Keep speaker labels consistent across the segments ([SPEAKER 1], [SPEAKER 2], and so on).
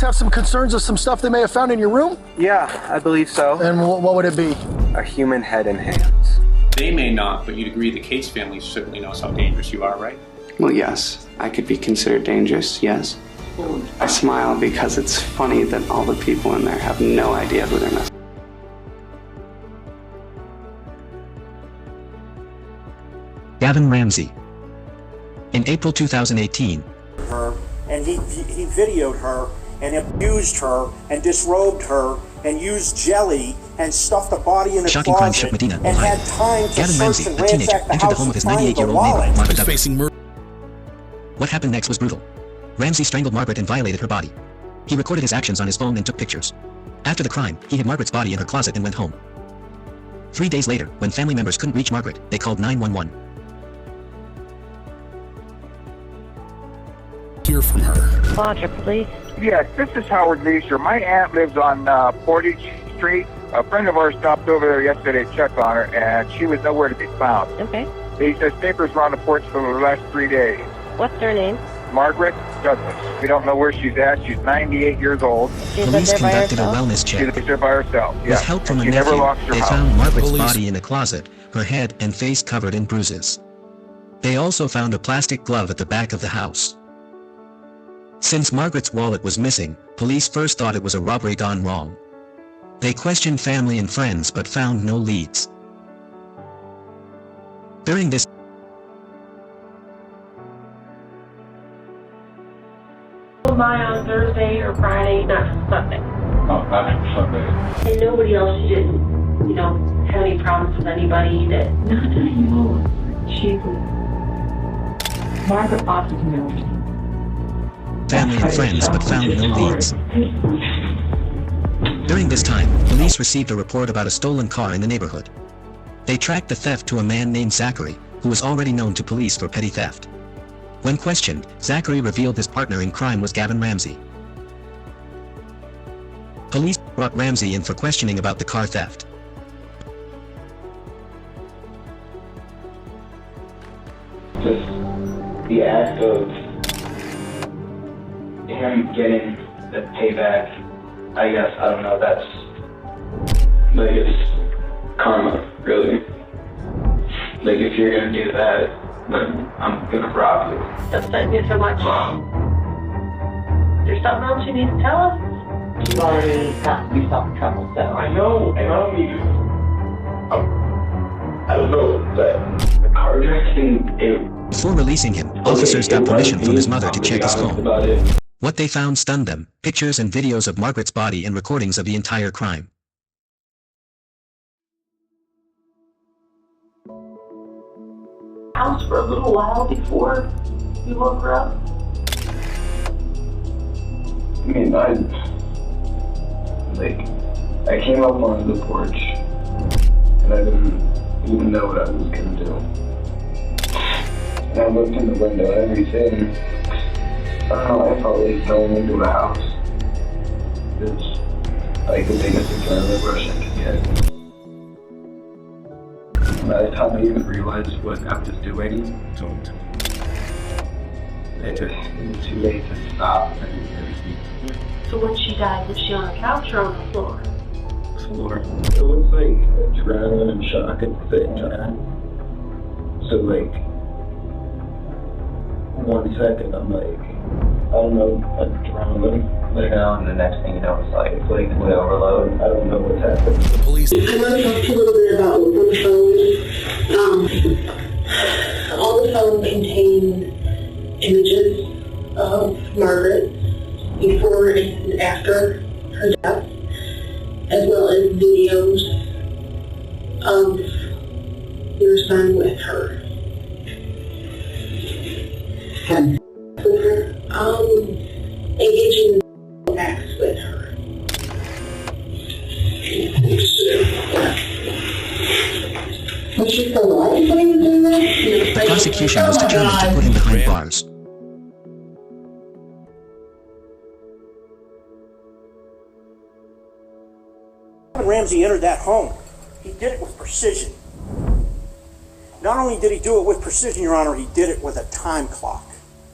[SPEAKER 1] Have some concerns of some stuff they may have found in your room?
[SPEAKER 2] Yeah, I believe so.
[SPEAKER 1] And what would it be?
[SPEAKER 2] A human head and hands.
[SPEAKER 3] They may not, but you'd agree the Cates family certainly knows how dangerous you are, right?
[SPEAKER 4] Well, yes. I could be considered dangerous, yes. I smile because it's funny that all the people in there have no idea who they're messing with.
[SPEAKER 5] Gavin Ramsey. In April 2018,
[SPEAKER 6] her, and he videoed her and abused her and disrobed her and used jelly and stuffed the body in a
[SPEAKER 5] shocking crime
[SPEAKER 6] closet
[SPEAKER 5] shook Medina,
[SPEAKER 6] and
[SPEAKER 5] Ohio.
[SPEAKER 6] had time to
[SPEAKER 5] Gavin
[SPEAKER 6] search
[SPEAKER 5] Ramsey,
[SPEAKER 6] and
[SPEAKER 5] a teenager,
[SPEAKER 6] ransack the
[SPEAKER 5] entered the
[SPEAKER 6] house
[SPEAKER 5] home of his
[SPEAKER 6] and find
[SPEAKER 5] 98-year-old
[SPEAKER 6] the
[SPEAKER 5] neighbor,
[SPEAKER 6] wallet.
[SPEAKER 5] Margaret W. What happened next was brutal. Ramsey strangled Margaret and violated her body. He recorded his actions on his phone and took pictures. After the crime, he hid Margaret's body in her closet and went home. 3 days later, when family members couldn't reach Margaret, they called 911.
[SPEAKER 7] Hear from her.
[SPEAKER 8] Roger, please.
[SPEAKER 9] Yes, this is Howard Leisure. My aunt lives on Portage Street. A friend of ours stopped over there yesterday to check on her, and she was nowhere to be found.
[SPEAKER 8] Okay.
[SPEAKER 9] He says papers were on the porch for the last 3 days.
[SPEAKER 8] What's her name?
[SPEAKER 9] Margaret Douglas. We don't know where she's at. She's 98 years old.
[SPEAKER 5] Police conducted a wellness check.
[SPEAKER 9] She's there by herself.
[SPEAKER 5] With help from a
[SPEAKER 9] she never
[SPEAKER 5] nephew,
[SPEAKER 9] lost her
[SPEAKER 5] they
[SPEAKER 9] house.
[SPEAKER 5] found Margaret's
[SPEAKER 7] Police.
[SPEAKER 5] body in a closet, her head and face covered in bruises. They also found a plastic glove at the back of the house. Since Margaret's wallet was missing, police first thought it was a robbery gone wrong. They questioned family and friends but found no leads. During this
[SPEAKER 10] by on Thursday or Friday, not Sunday.
[SPEAKER 11] No, not Sunday.
[SPEAKER 10] And nobody else, she didn't, have any problems with anybody that... Not anymore. She was... Margaret Boston knows.
[SPEAKER 5] family and friends but found no leads. During this time, police received a report about a stolen car in the neighborhood. They tracked the theft to a man named Zachary, who was already known to police for petty theft. When questioned, Zachary revealed his partner in crime was Gavin Ramsey. Police brought Ramsey in for questioning about the car theft.
[SPEAKER 11] Just the act of him getting the payback, I guess, I don't know, that's, like, it's karma, really. Like, if you're gonna do that, then I'm gonna rob you.
[SPEAKER 10] That's upsetting you so much. There's something else you need to tell us? You've already gotten yourself in trouble, so...
[SPEAKER 11] I know, and I don't even, I don't know, but the carjacking, it...
[SPEAKER 5] Before releasing him, officers got permission from his mother to check his phone. What they found stunned them: pictures and videos of Margaret's body and recordings of the entire crime.
[SPEAKER 10] House for a little while before you woke her up?
[SPEAKER 11] I mean, I came up onto the porch, and I didn't even know what I was gonna do. And I looked in the window and everything. I don't know, I felt like no one into the house. It's like the biggest adrenaline rush I could get. By the time I even realized what I was doing, it was too late to stop and everything.
[SPEAKER 10] So when she died, was she on the couch or on the floor?
[SPEAKER 11] Floor. It was like adrenaline and shock at the same time. So like, 1 second I'm like, I don't know, adrenaline. Like now, and the next thing you know, it's like way overload. I don't know what's happening.
[SPEAKER 7] The police.
[SPEAKER 12] I want to talk to you a little bit about what's on the phone. All the phone contained images of Margaret before and after her death, as well as videos of your son with her. With her, engaging in acts with her. Was she still alive when he was doing that?
[SPEAKER 5] The prosecution was determined to put him behind bars.
[SPEAKER 6] When Ramsey entered that home, he did it with precision. Not only did he do it with precision, Your Honor, he did it with a time clock.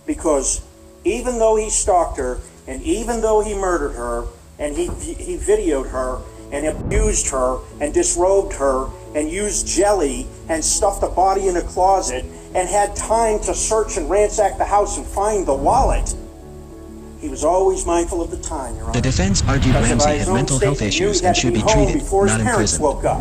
[SPEAKER 6] Because even though he stalked her And even though he murdered her, and he videoed her, and abused her, and disrobed her, and used jelly, and stuffed the body in a closet, and had time to search and ransack the house and find the wallet, he was always mindful of the time, Your Honor.
[SPEAKER 5] The defense argued
[SPEAKER 6] Because
[SPEAKER 5] Ramsey
[SPEAKER 6] by
[SPEAKER 5] had
[SPEAKER 6] his own
[SPEAKER 5] mental health
[SPEAKER 6] statement, he knew
[SPEAKER 5] issues
[SPEAKER 6] he had
[SPEAKER 5] and
[SPEAKER 6] to
[SPEAKER 5] should be
[SPEAKER 6] home
[SPEAKER 5] treated,
[SPEAKER 6] before his
[SPEAKER 5] not
[SPEAKER 6] parents
[SPEAKER 5] imprisoned.
[SPEAKER 6] woke up.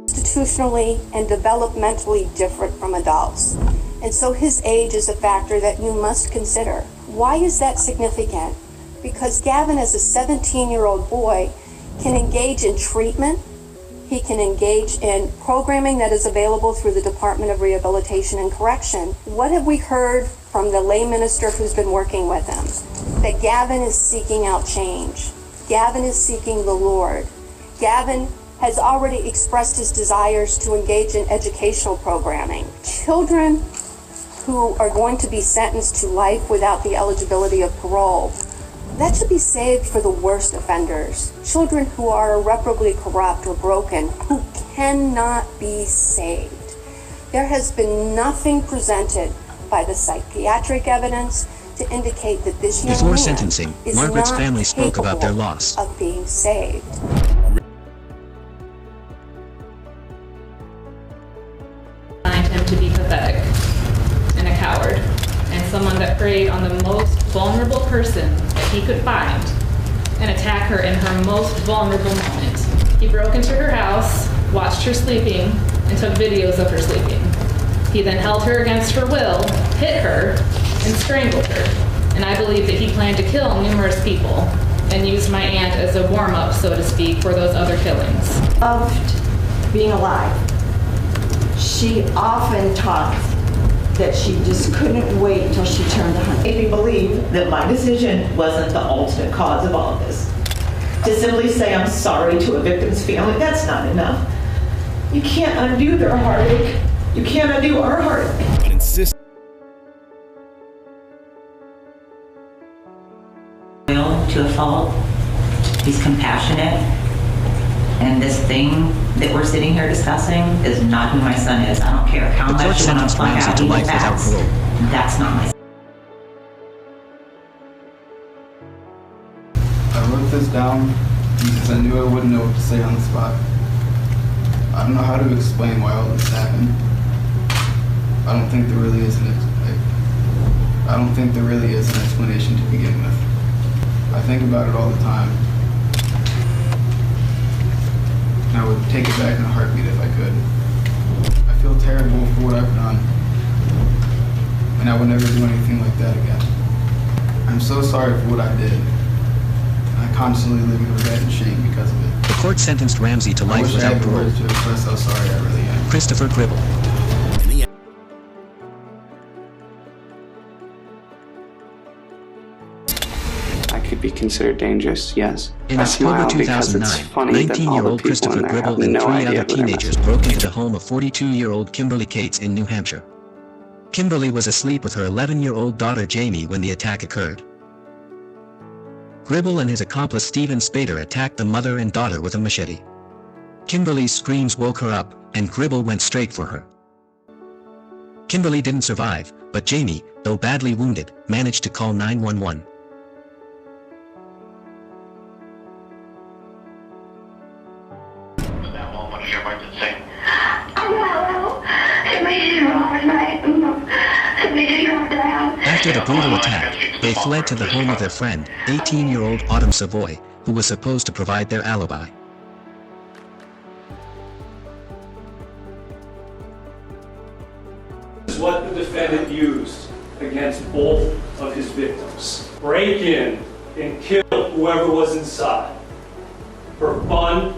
[SPEAKER 7] Constitutionally and developmentally different from adults. And so his age is a factor that you must consider. Why is that significant? Because Gavin, as a 17-year-old boy, can engage in treatment. He can engage in programming that is available through the Department of Rehabilitation and Correction. What have we heard from the lay minister who's been working with him? That Gavin is seeking out change. Gavin is seeking the Lord. Gavin has already expressed his desires to engage in educational programming. Children who are going to be sentenced to life without the eligibility of parole, that should be saved for the worst offenders. Children who are irreparably corrupt or broken, who cannot be saved. There has been nothing presented by the psychiatric evidence to indicate that this young
[SPEAKER 5] Before
[SPEAKER 7] man
[SPEAKER 5] sentencing,
[SPEAKER 7] is
[SPEAKER 5] Margaret's
[SPEAKER 7] not
[SPEAKER 5] family spoke about their
[SPEAKER 7] capable
[SPEAKER 5] loss.
[SPEAKER 7] of being saved.
[SPEAKER 8] Find him to be pathetic and a coward, and someone that preyed on the most vulnerable person that he could find and attack her in her most vulnerable moment. He broke into her house, watched her sleeping, and took videos of her sleeping. He then held her against her will, hit her, and strangled her. And I believe that he planned to kill numerous people and used my aunt as a warm-up, so to speak, for those other killings.
[SPEAKER 13] Loved being alive. She often talked that she just couldn't wait until she turned 100.
[SPEAKER 14] Made me believe that my decision wasn't the ultimate cause of all of this. To simply say I'm sorry to a victim's family, that's not enough. You can't undo their heartache. You can't undo our heartache.
[SPEAKER 15] But insist.
[SPEAKER 16] To a fault. He's compassionate. And this thing that we're sitting here discussing is not who my son is. I don't care how much you want to point out evil facts. That's not my son.
[SPEAKER 11] I wrote this down because I knew I wouldn't know what to say on the spot. I don't know how to explain why all this happened. I don't think there really is an explanation to begin with. I think about it all the time. And I would take it back in a heartbeat if I could. I feel terrible for what I've done. And I would never do anything like that again. I'm so sorry for what I did. I constantly live in regret and shame because of it.
[SPEAKER 5] The court sentenced Ramsey to life without parole.
[SPEAKER 11] To express how sorry I really am.
[SPEAKER 5] Christopher Gribble.
[SPEAKER 4] I could be considered dangerous, yes.
[SPEAKER 5] In
[SPEAKER 4] I
[SPEAKER 5] October
[SPEAKER 4] smile because it's
[SPEAKER 5] 2009,
[SPEAKER 4] funny that all the
[SPEAKER 5] 19-year-old
[SPEAKER 4] people
[SPEAKER 5] Christopher
[SPEAKER 4] in there
[SPEAKER 5] Gribble
[SPEAKER 4] have
[SPEAKER 5] and
[SPEAKER 4] no
[SPEAKER 5] 3
[SPEAKER 4] idea
[SPEAKER 5] other
[SPEAKER 4] who they're
[SPEAKER 5] teenagers broke into the home of 42-year-old Kimberly Cates in New Hampshire. Kimberly was asleep with her 11-year-old daughter Jamie when the attack occurred. Gribble and his accomplice Stephen Spader attacked the mother and daughter with a machete. Kimberly's screams woke her up, and Gribble went straight for her. Kimberly didn't survive, but Jamie, though badly wounded, managed to call 911. After the brutal attack, they fled to the home of their friend, 18-year-old Autumn Savoy, who was supposed to provide their alibi.
[SPEAKER 17] This is what the defendant used against both of his victims. Break in and kill whoever was inside. For fun,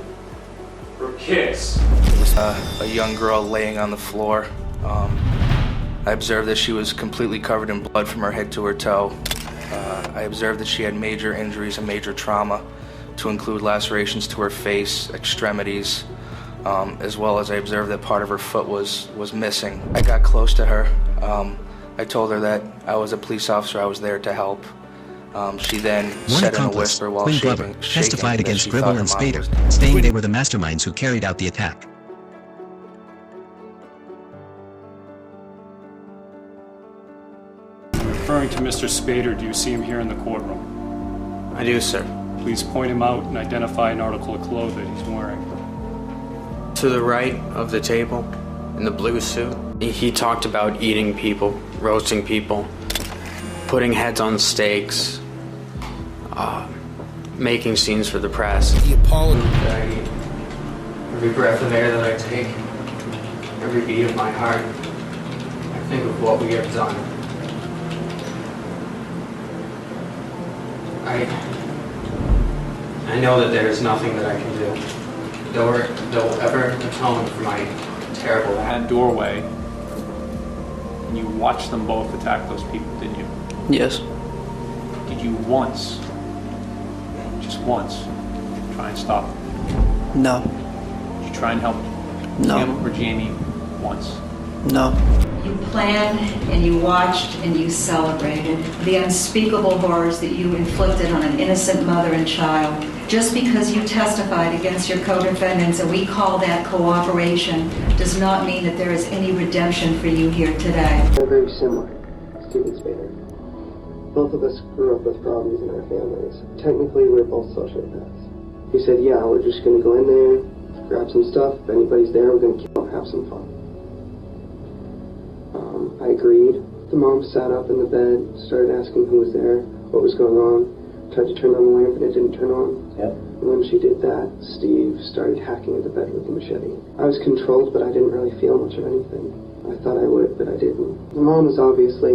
[SPEAKER 17] for kicks.
[SPEAKER 2] There was a young girl laying on the floor. I observed that she was completely covered in blood from her head to her toe. I observed that she had major injuries and major trauma, to include lacerations to her face, extremities, as well as I observed that part of her foot was missing. I got close to her. I told her that I was a police officer, I was there to help. She then said in a whisper while
[SPEAKER 5] Quinn
[SPEAKER 2] shaking,
[SPEAKER 5] Glover, testified
[SPEAKER 2] that
[SPEAKER 5] against
[SPEAKER 2] she
[SPEAKER 5] Gribble
[SPEAKER 2] thought her
[SPEAKER 5] and
[SPEAKER 2] mom
[SPEAKER 5] Spader,
[SPEAKER 2] was-
[SPEAKER 5] saying they were the masterminds who carried out the attack.
[SPEAKER 17] Referring to Mr. Spader, do you see him here in the courtroom?
[SPEAKER 4] I do, sir.
[SPEAKER 17] Please point him out and identify an article of clothing he's wearing.
[SPEAKER 4] To the right of the table, in the blue suit, he talked about eating people, roasting people, putting heads on stakes, making scenes for the press.
[SPEAKER 2] The apology that I eat, every breath of air that I take, every beat of my heart, I think of what we have done. I know that there is nothing that I can do that will ever atone for my terrible act.
[SPEAKER 3] That doorway, and you watched them both attack those people, didn't you?
[SPEAKER 4] Yes.
[SPEAKER 3] Did you once, just once, try and stop them?
[SPEAKER 4] No.
[SPEAKER 3] Did you try and help
[SPEAKER 4] No.
[SPEAKER 3] him or Jamie once?
[SPEAKER 4] No.
[SPEAKER 15] You planned and you watched and you celebrated the unspeakable horrors that you inflicted on an innocent mother and child. Just because you testified against your co-defendants and we call that cooperation does not mean that there is any redemption for you here today.
[SPEAKER 11] They're very similar, Stephen Spader. Both of us grew up with problems in our families. Technically, we're both sociopaths. He said, yeah, we're just going to go in there, grab some stuff. If anybody's there, we're going to kill, have some fun. I agreed. The mom sat up in the bed, started asking who was there, what was going on, tried to turn on the lamp and it didn't turn on. Yep. And when she did that, Steve started hacking at the bed with a machete. I was controlled, but I didn't really feel much of anything. I thought I would, but I didn't. The mom was obviously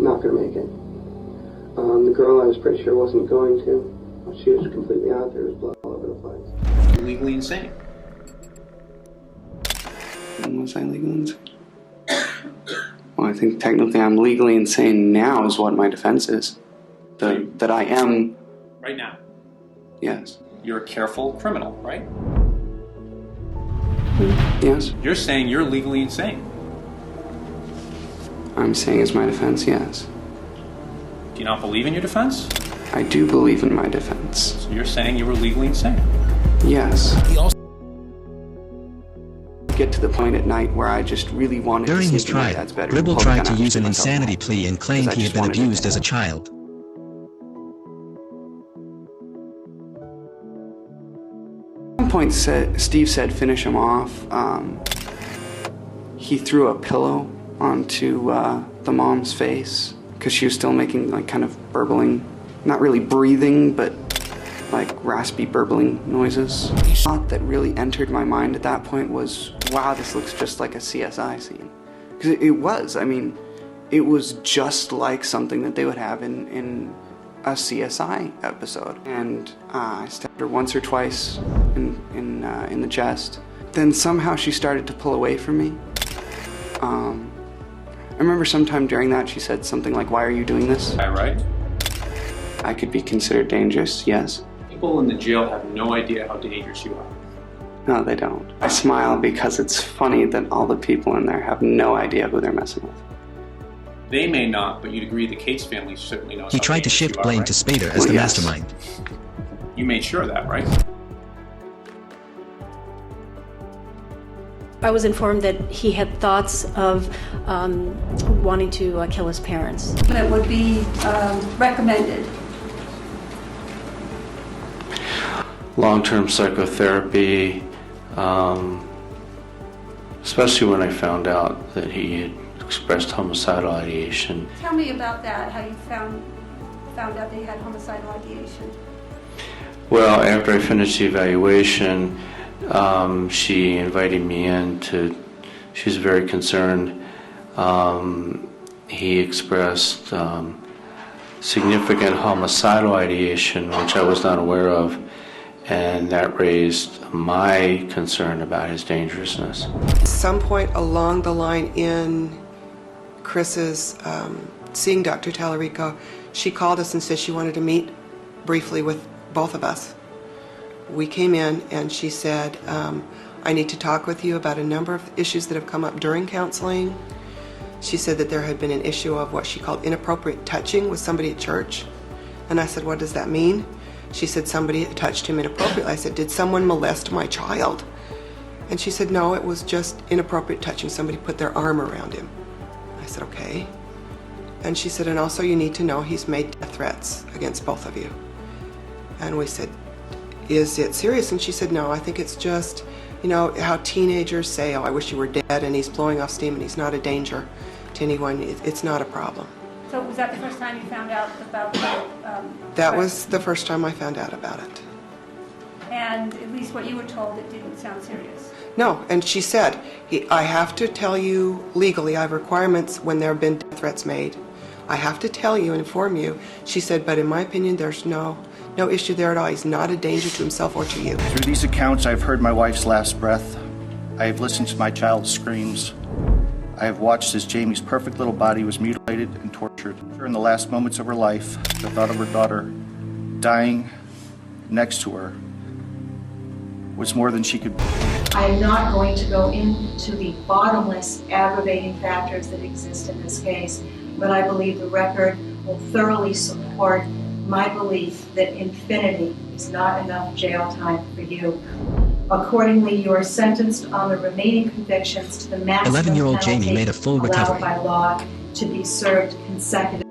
[SPEAKER 11] not going to make it. The girl I was pretty sure wasn't going to. She was completely out there. There was blood all over the place.
[SPEAKER 3] You're legally insane.
[SPEAKER 4] When was I legally insane? Well, I think technically I'm legally insane now is what my defense is. That I am...
[SPEAKER 3] Right now.
[SPEAKER 4] Yes.
[SPEAKER 3] You're a careful criminal, right?
[SPEAKER 4] Yes.
[SPEAKER 3] You're saying you're legally insane.
[SPEAKER 4] I'm saying as my defense, yes.
[SPEAKER 3] Do you not believe in your defense?
[SPEAKER 4] I do believe in my defense.
[SPEAKER 3] So you're saying you were legally insane?
[SPEAKER 4] Yes. Get to the point at night where I just really wanted to
[SPEAKER 5] During his
[SPEAKER 4] sleep in my
[SPEAKER 5] trial,
[SPEAKER 4] dad's bedroom.
[SPEAKER 5] Gribble
[SPEAKER 4] pull the
[SPEAKER 5] tried
[SPEAKER 4] gun
[SPEAKER 5] to
[SPEAKER 4] out,
[SPEAKER 5] use
[SPEAKER 4] shoot
[SPEAKER 5] an
[SPEAKER 4] myself in the
[SPEAKER 5] insanity
[SPEAKER 4] head.
[SPEAKER 5] plea and claimed
[SPEAKER 4] Because I
[SPEAKER 5] he had
[SPEAKER 4] just
[SPEAKER 5] been
[SPEAKER 4] wanted to
[SPEAKER 5] abused
[SPEAKER 4] get
[SPEAKER 5] as a
[SPEAKER 4] out.
[SPEAKER 5] child.
[SPEAKER 4] At one point, Steve said, finish him off. He threw a pillow onto the mom's face because she was still making like kind of burbling, not really breathing, but like raspy burbling noises. The thought that really entered my mind at that point was, wow, this looks just like a CSI scene. Because it was, I mean, it was just like something that they would have in a CSI episode. And I stabbed her once or twice in the chest. Then somehow she started to pull away from me. I remember sometime during that she said something like, why are you doing this?
[SPEAKER 3] Is that right?
[SPEAKER 4] I could be considered dangerous, yes.
[SPEAKER 3] People in the jail have no idea how dangerous you are.
[SPEAKER 4] No, they don't. I smile because it's funny that all the people in there have no idea who they're messing with.
[SPEAKER 3] They may not, but you'd agree the Cates family certainly knows
[SPEAKER 5] He
[SPEAKER 3] how
[SPEAKER 5] tried to
[SPEAKER 3] dangerous
[SPEAKER 5] shift
[SPEAKER 3] you are,
[SPEAKER 5] blame
[SPEAKER 3] right?
[SPEAKER 5] to Spader as the
[SPEAKER 4] yes.
[SPEAKER 5] mastermind.
[SPEAKER 3] You made sure of that, right?
[SPEAKER 18] I was informed that he had thoughts of wanting to kill his parents.
[SPEAKER 19] That would be recommended.
[SPEAKER 20] Long-term psychotherapy, especially when I found out that he had expressed homicidal ideation.
[SPEAKER 19] Tell me about that, how you found out that he had homicidal ideation.
[SPEAKER 20] Well, after I finished the evaluation, she invited me in she was very concerned. He expressed significant homicidal ideation, which I was not aware of, and that raised my concern about his dangerousness.
[SPEAKER 21] At some point along the line in Chris's seeing Dr. Tallarico, she called us and said she wanted to meet briefly with both of us. We came in and she said, I need to talk with you about a number of issues that have come up during counseling. She said that there had been an issue of what she called inappropriate touching with somebody at church. And I said, what does that mean? She said somebody had touched him inappropriately. I said, did someone molest my child? And she said, no, it was just inappropriate touching. Somebody put their arm around him. I said, okay. And she said, and also you need to know he's made death threats against both of you. And we said, is it serious? And she said, no, I think it's just, you know, how teenagers say, oh, I wish you were dead, and he's blowing off steam and he's not a danger to anyone. It's not a problem.
[SPEAKER 19] So was that the first time you found out about
[SPEAKER 21] That was the first time I found out about it.
[SPEAKER 19] And at least what you were told, it didn't sound serious.
[SPEAKER 21] No, and she said, I have to tell you legally, I have requirements when there have been death threats made. I have to tell you and inform you. She said, but in my opinion, there's no issue there at all. He's not a danger to himself or to you.
[SPEAKER 1] Through these accounts, I've heard my wife's last breath. I have listened to my child's screams. I have watched as Jamie's perfect little body was mutilated and tortured. During the last moments of her life, the thought of her daughter dying next to her was more than she could.
[SPEAKER 15] I am not going to go into the bottomless aggravating factors that exist in this case, but I believe the record will thoroughly support my belief that infinity is not enough jail time for you. Accordingly, you are sentenced on the remaining convictions to the maximum
[SPEAKER 5] 11-year-old Jamie made a full
[SPEAKER 15] allowed
[SPEAKER 5] recovery.
[SPEAKER 15] by law to be served consecutively.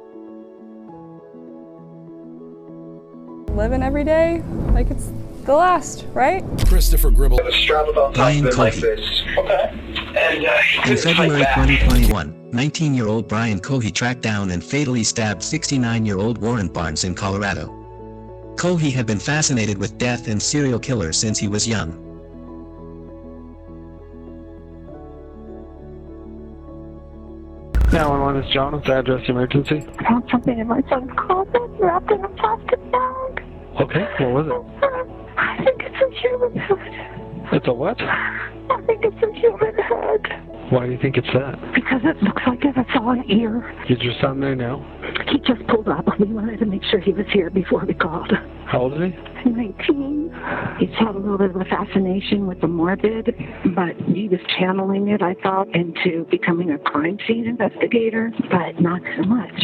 [SPEAKER 22] Living every day like it's the last, right?
[SPEAKER 23] Christopher Gribble.
[SPEAKER 5] Brian Cohey. In February 2021, 19-year-old Brian Cohey tracked down and fatally stabbed 69-year-old Warren Barnes in Colorado. Cohey had been fascinated with death and serial killers since he was young.
[SPEAKER 24] 911 is John. What's the address emergency?
[SPEAKER 12] I found something in my son's closet wrapped in a plastic bag.
[SPEAKER 24] Okay, what was it?
[SPEAKER 12] I think it's a human head.
[SPEAKER 24] It's a what?
[SPEAKER 12] I think it's a human head.
[SPEAKER 24] Why do you think it's that?
[SPEAKER 12] Because it looks like it's all an ear.
[SPEAKER 24] Is your son there now?
[SPEAKER 12] He just pulled up. We wanted to make sure he was here before we called.
[SPEAKER 24] How old is he?
[SPEAKER 12] 19. He's had a little bit of a fascination with the morbid, but he was channeling it, I thought, into becoming a crime scene investigator, but not so much.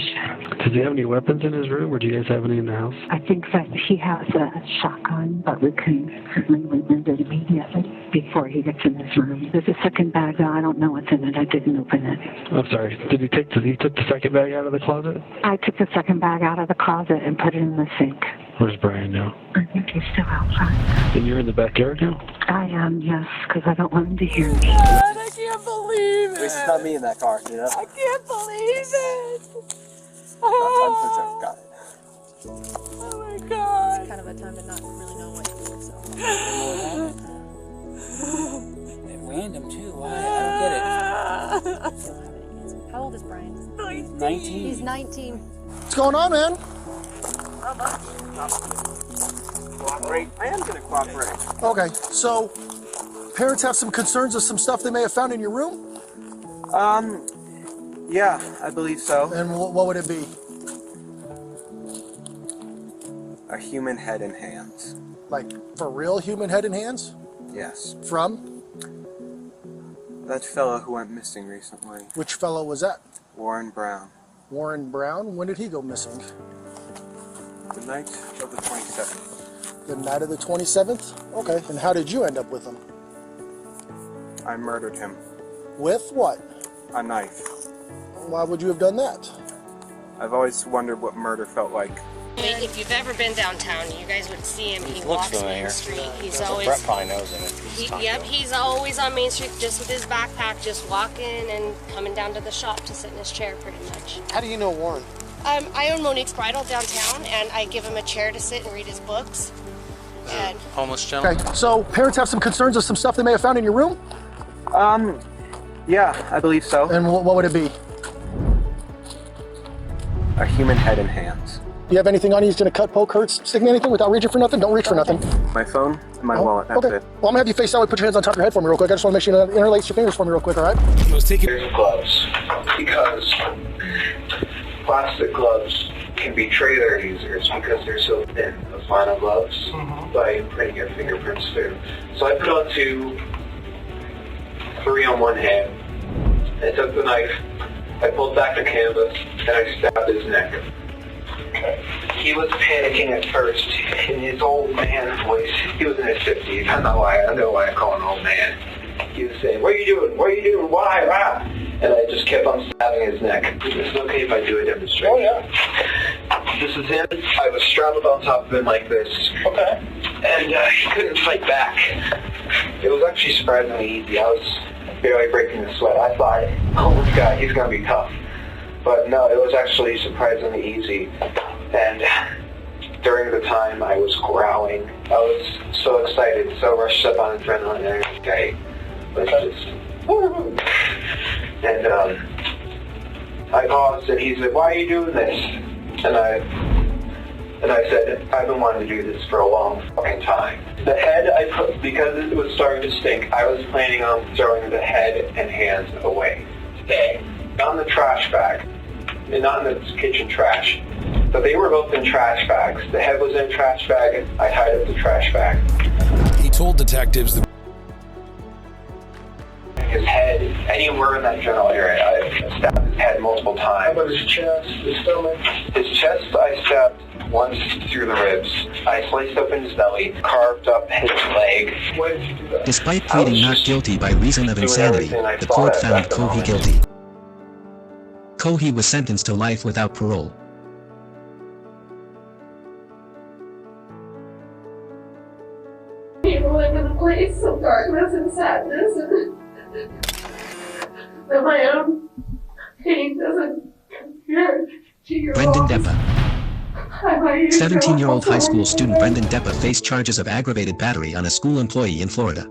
[SPEAKER 24] Does he have any weapons in his room, or do you guys have any in the house?
[SPEAKER 12] I think that he has a shotgun, but we can certainly remove it immediately before he gets in his room. There's a second bag, though. I don't know what's in it. I didn't open it.
[SPEAKER 24] I'm sorry. Did he took the second bag out of the closet?
[SPEAKER 12] I took the second bag out of the closet and put it in the sink.
[SPEAKER 24] Where's Brian now?
[SPEAKER 12] I think he's still outside.
[SPEAKER 24] And you're in the backyard now?
[SPEAKER 12] I am, yes, because I don't want him to hear me.
[SPEAKER 22] God, I can't believe it.
[SPEAKER 25] It's not me in that car, you know?
[SPEAKER 22] I can't believe it.
[SPEAKER 25] I'm got it.
[SPEAKER 22] Oh my God.
[SPEAKER 26] It's kind of a time to not really know what to do, so.
[SPEAKER 25] At random, too. Why? I don't get it.
[SPEAKER 26] How old is Brian?
[SPEAKER 25] 19.
[SPEAKER 26] He's 19.
[SPEAKER 23] What's going on, man?
[SPEAKER 25] Cooperate? I am going to cooperate.
[SPEAKER 23] Okay, so parents have some concerns of some stuff they may have found in your room?
[SPEAKER 25] Yeah, I believe so.
[SPEAKER 23] And what would it be?
[SPEAKER 25] A human head and hands.
[SPEAKER 23] Like, for real human head and hands?
[SPEAKER 25] Yes.
[SPEAKER 23] From?
[SPEAKER 25] That fellow who went missing recently.
[SPEAKER 23] Which fellow was that?
[SPEAKER 25] Warren Brown.
[SPEAKER 23] Warren Brown? When did he go missing?
[SPEAKER 25] The night of the 27th.
[SPEAKER 23] The night of the 27th? Okay, and how did you end up with him?
[SPEAKER 25] I murdered him.
[SPEAKER 23] With what?
[SPEAKER 25] A knife.
[SPEAKER 23] Why would you have done that?
[SPEAKER 25] I've always wondered what murder felt like.
[SPEAKER 27] If you've ever been downtown, you guys would see him. He
[SPEAKER 25] looks
[SPEAKER 27] walks
[SPEAKER 25] familiar.
[SPEAKER 27] Main Street. He's
[SPEAKER 25] Brett
[SPEAKER 27] always
[SPEAKER 25] probably knows him.
[SPEAKER 27] Yep, he's always on Main Street, just with his backpack, just walking and coming down to the shop to sit in his chair, pretty much.
[SPEAKER 25] How do you know Warren?
[SPEAKER 27] I own Monique's Bridal downtown, and I give him a chair to sit and read his books. And
[SPEAKER 25] Homeless gentleman.
[SPEAKER 23] Okay, so parents have some concerns of some stuff they may have found in your room?
[SPEAKER 25] Yeah, I believe so.
[SPEAKER 23] And what would it be?
[SPEAKER 25] A human head and hands.
[SPEAKER 23] Do you have anything on you that's going to cut, poke, hurt, stick me anything without reaching for nothing? Don't reach for nothing.
[SPEAKER 25] My phone and my wallet, that's
[SPEAKER 23] okay.
[SPEAKER 25] it.
[SPEAKER 23] Well, I'm going to have you face that way. Put your hands on top of your head for me real quick. I just want to make sure you interlace your fingers for me real quick, all right?
[SPEAKER 11] Here's gloves, because plastic gloves can betray their users because they're so thin, the final gloves, by putting your fingerprints through. So I put on 3 on one hand. I took the knife, I pulled back the canvas, and I stabbed his neck. He was panicking at first in his old man voice. He was in his 50s. I know why I call him old man. He was saying, "What are you doing? What are you doing? Why? Why?" and I just kept on stabbing his neck. Is it okay if I do a demonstration? Oh, yeah. This is him. I was straddled on top of him like this. Okay. And he couldn't fight back. It was actually surprisingly easy. I was barely breaking the sweat. I thought, oh, this guy, he's going to be tough. But no, it was actually surprisingly easy. And during the time, I was growling. I was so excited, so rushed up on adrenaline and everything. Let's just... And I paused, and he said, "Why are you doing this?" And I said, "I've been wanting to do this for a long fucking time." The head I put, because it was starting to stink, I was planning on throwing the head and hands away today. Not in the trash bag, and not in the kitchen trash. But they were both in trash bags. The head was in a trash bag, and I tied up the trash bag.
[SPEAKER 6] He told detectives that
[SPEAKER 11] his head, anywhere in that general area. I stabbed his head multiple times. How about his chest, his stomach? His chest I stabbed once through the ribs. I sliced open his belly, carved up his leg. Why did you do that?
[SPEAKER 5] Despite pleading not guilty by reason of insanity, the court found Cohey guilty. Cohey was sentenced to life without parole.
[SPEAKER 12] People live in a place of darkness and sadness, and that my own pain doesn't compare to your
[SPEAKER 5] Brendan
[SPEAKER 12] own.
[SPEAKER 5] Deppa. 17-year-old high school student Brendan Deppa faced charges of aggravated battery on a school employee in Florida.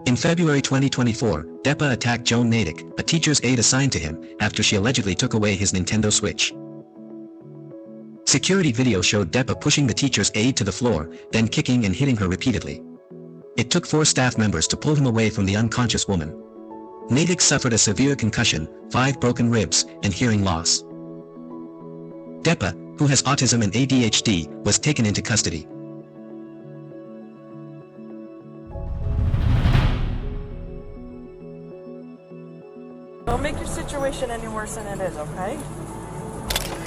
[SPEAKER 5] In February 2024, Deppa attacked Joan Natick, a teacher's aide assigned to him, after she allegedly took away his Nintendo Switch. Security video showed Deppa pushing the teacher's aide to the floor, then kicking and hitting her repeatedly. It took 4 staff members to pull him away from the unconscious woman. Natick suffered a severe concussion, 5 broken ribs, and hearing loss. Deppa, who has autism and ADHD, was taken into custody.
[SPEAKER 26] Don't make your situation any worse than it is, okay?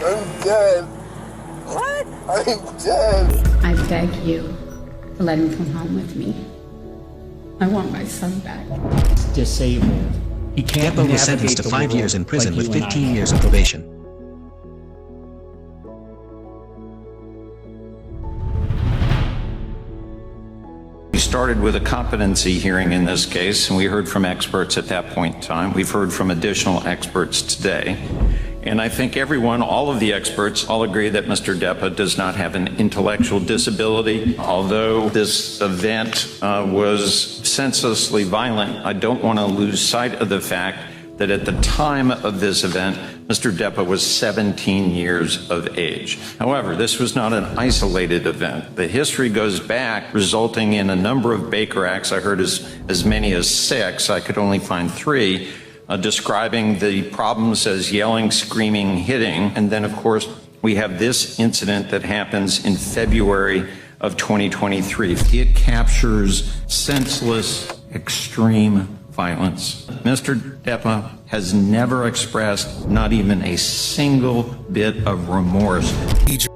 [SPEAKER 23] I'm dead.
[SPEAKER 26] What?
[SPEAKER 23] I'm dead.
[SPEAKER 7] I beg you, let him come home with me. I want my son back.
[SPEAKER 8] Disabled. He can't
[SPEAKER 5] Deppa was sentenced to 5 years in prison with 15 years of probation.
[SPEAKER 9] We started with a competency hearing in this case, and we heard from experts at that point in time. We've heard from additional experts today. And I think all of the experts all agree that Mr. Deppa does not have an intellectual disability. Although this event was senselessly violent, I don't want to lose sight of the fact that at the time of this event, Mr. Deppa was 17 years of age. However, this was not an isolated event. The history goes back, resulting in a number of Baker Acts. I heard as many as 6. I could only find 3. Describing the problems as yelling, screaming, hitting. And then, of course, we have this incident that happens in February of 2023. It captures senseless, extreme violence. Mr. Deppa has never expressed not even a single bit of remorse.
[SPEAKER 6] each